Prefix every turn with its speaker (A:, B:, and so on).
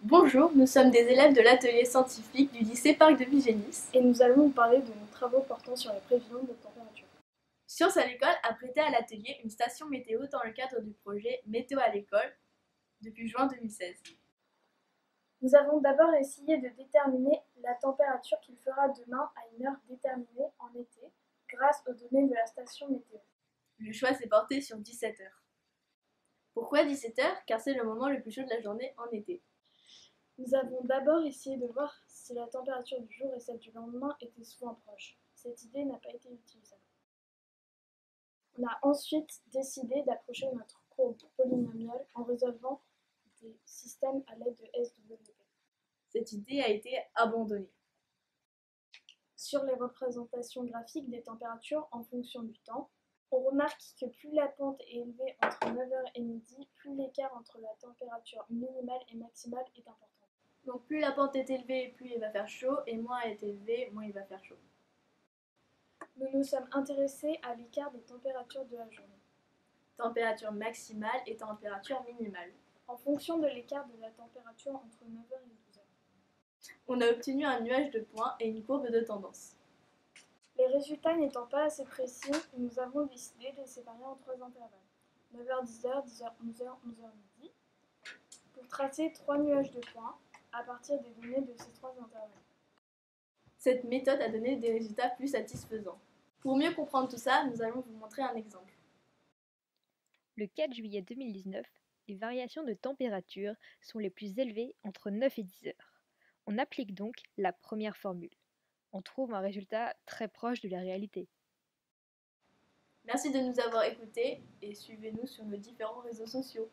A: Bonjour, nous sommes des élèves de l'atelier scientifique du lycée Parc de Vigénis.
B: Et nous allons vous parler de nos travaux portant sur les prévisions de température.
A: Science à l'école a prêté à l'atelier une station météo dans le cadre du projet Météo à l'école depuis juin 2016.
B: Nous avons d'abord essayé de déterminer la température qu'il fera demain à une heure déterminée en été grâce aux données de la station météo.
A: Le choix s'est porté sur 17 heures. Pourquoi 17 heures? Car c'est le moment le plus chaud de la journée en été.
B: Nous avons d'abord essayé de voir si la température du jour et celle du lendemain étaient souvent proches. Cette idée n'a pas été utilisable. On a ensuite décidé d'approcher notre courbe polynomiale en résolvant des systèmes à l'aide de SWP.
A: Cette idée a été abandonnée.
B: Sur les représentations graphiques des températures en fonction du temps, on remarque que plus la pente est élevée entre 9h et midi, plus l'écart entre la température minimale et maximale est important.
A: Donc plus la pente est élevée, plus il va faire chaud, et moins elle est élevée, moins il va faire chaud.
B: Nous nous sommes intéressés à l'écart des températures de la journée.
A: Température maximale et température minimale.
B: En fonction de l'écart de la température entre 9h et 12h.
A: On a obtenu un nuage de points et une courbe de tendance.
B: Les résultats n'étant pas assez précis, nous avons décidé de les séparer en 3 intervalles. 9h, 10h, 10h, 11h, 11h midi, pour tracer 3 nuages de points à partir des données de ces 3 intervalles.
A: Cette méthode a donné des résultats plus satisfaisants. Pour mieux comprendre tout ça, nous allons vous montrer un exemple.
C: Le 4 juillet 2019, les variations de température sont les plus élevées entre 9 et 10 heures. On applique donc la première formule. On trouve un résultat très proche de la réalité.
A: Merci de nous avoir écoutés et suivez-nous sur nos différents réseaux sociaux.